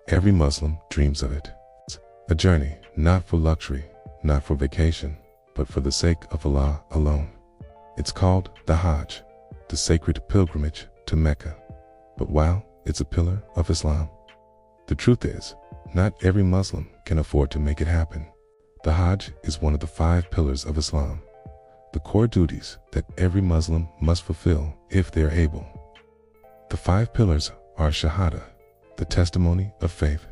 Every Muslim dreams of it. It's a journey, not for luxury, not for vacation, but for the sake of Allah alone. It's called the Hajj, the sacred pilgrimage to Mecca. But while it's a pillar of Islam, the truth is, not every Muslim can afford to make it happen. The Hajj is one of the 5 pillars of Islam, the core duties that every Muslim must fulfill if they are able. The 5 pillars are Shahada, the testimony of faith;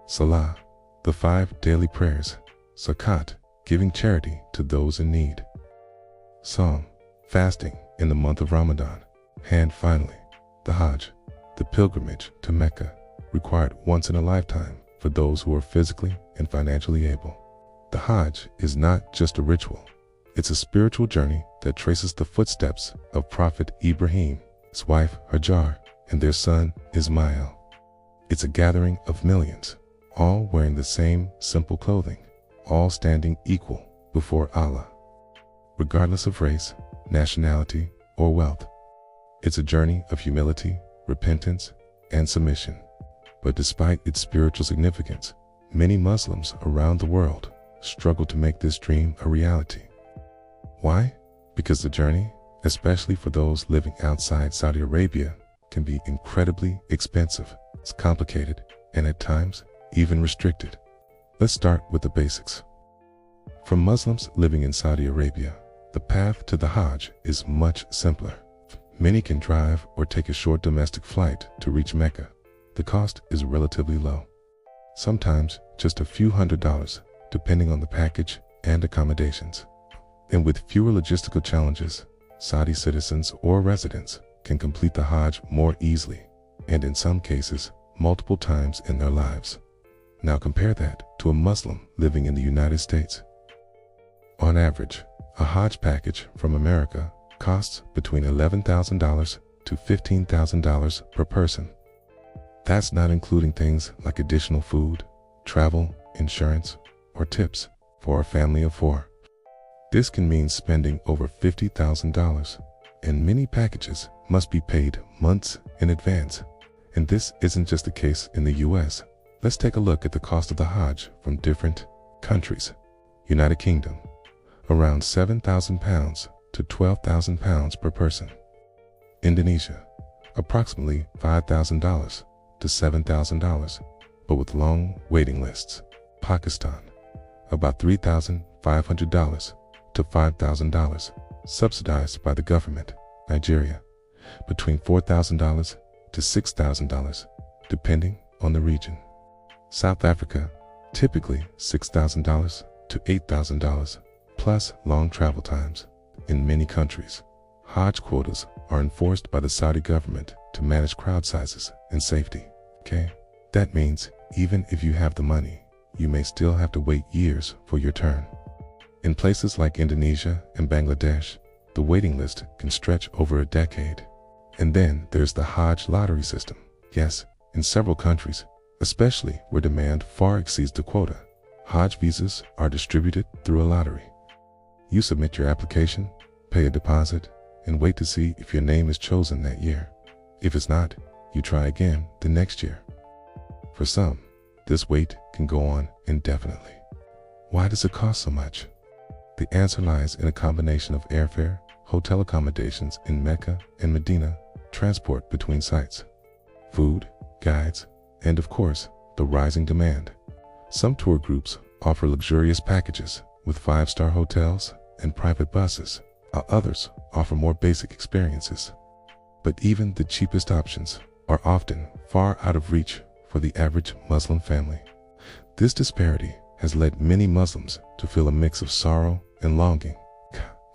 Salah, the 5 daily prayers; Zakat, giving charity to those in need; Psalm, fasting in the month of Ramadan; and finally, the Hajj, the pilgrimage to Mecca, required once in a lifetime for those who are physically and financially able. The Hajj is not just a ritual. It's a spiritual journey that traces the footsteps of Prophet Ibrahim, his wife Hajar, and their son Ismail. It's a gathering of millions, all wearing the same simple clothing, all standing equal before Allah, regardless of race, nationality, or wealth. It's a journey of humility, repentance, and submission. But despite its spiritual significance, many Muslims around the world struggle to make this dream a reality. Why? Because the journey, especially for those living outside Saudi Arabia, can be incredibly expensive, it's complicated, and at times even restricted. Let's start with the basics. For Muslims living in Saudi Arabia, the path to the Hajj is much simpler. Many can drive or take a short domestic flight to reach Mecca. The cost is relatively low, sometimes just a few $100s, depending on the package and accommodations. And with fewer logistical challenges, Saudi citizens or residents can complete the Hajj more easily, and in some cases, multiple times in their lives. Now compare that to a Muslim living in the United States. On average, a Hajj package from America costs between $11,000 to $15,000 per person. That's not including things like additional food, travel, insurance, or tips for a family of 4. This can mean spending over $50,000, and many packages must be paid months in advance. And this isn't just the case in the US. Let's take a look at the cost of the Hajj from different countries. United Kingdom, around £7,000 to £12,000 per person. Indonesia, approximately $5,000 to $7,000, but with long waiting lists. Pakistan, about $3,500 to $5,000, subsidized by the government. Nigeria, between $4,000 to $6,000, depending on the region. South Africa, typically $6,000 to $8,000, plus long travel times. In many countries, Hajj quotas are enforced by the Saudi government to manage crowd sizes and safety. Okay? That means even if you have the money, you may still have to wait years for your turn. In places like Indonesia and Bangladesh, the waiting list can stretch over a decade. And then there's the Hajj lottery system. Yes, in several countries, especially where demand far exceeds the quota, Hajj visas are distributed through a lottery. You submit your application, pay a deposit, and wait to see if your name is chosen that year. If it's not, you try again the next year. For some, this wait can go on indefinitely. Why does it cost so much? The answer lies in a combination of airfare, hotel accommodations in Mecca and Medina, transport between sites, food, guides, and of course, the rising demand. Some tour groups offer luxurious packages with 5-star hotels and private buses, while others offer more basic experiences. But even the cheapest options are often far out of reach for the average Muslim family. This disparity has led many Muslims to feel a mix of sorrow and longing.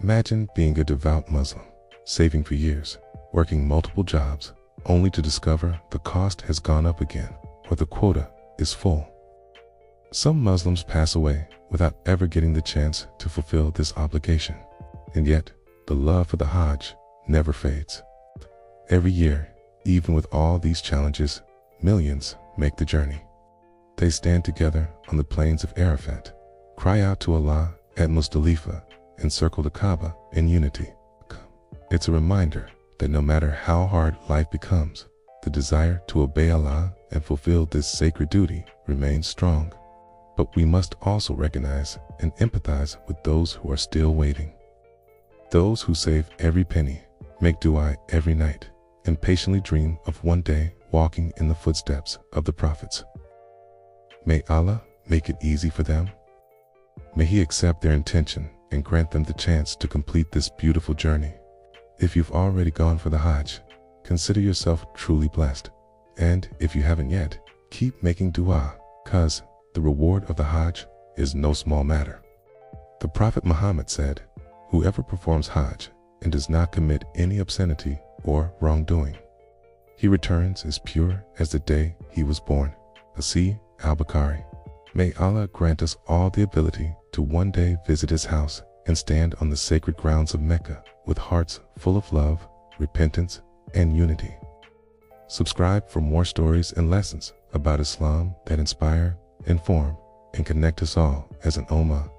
Imagine being a devout Muslim, saving for years, working multiple jobs, only to discover the cost has gone up again or the quota is full. Some Muslims pass away without ever getting the chance to fulfill this obligation. And yet, the love for the Hajj never fades. Every year, even with all these challenges, millions make the journey. They stand together on the plains of Arafat, cry out to Allah at Muzdalifah, and circle the Kaaba in unity. It's a reminder that no matter how hard life becomes, the desire to obey Allah and fulfill this sacred duty remains strong. But we must also recognize and empathize with those who are still waiting. Those who save every penny, make dua every night, and patiently dream of one day walking in the footsteps of the prophets. May Allah make it easy for them. May He accept their intention and grant them the chance to complete this beautiful journey. If you've already gone for the Hajj, consider yourself truly blessed. And if you haven't yet, keep making dua, cause the reward of the Hajj is no small matter. The Prophet Muhammad said, "Whoever performs Hajj and does not commit any obscenity or wrongdoing, he returns as pure as the day he was born." Asi al-Bukhari. May Allah grant us all the ability to one day visit His house and stand on the sacred grounds of Mecca with hearts full of love, repentance, and unity. Subscribe for more stories and lessons about Islam that inspire, inform, and connect us all as an ummah.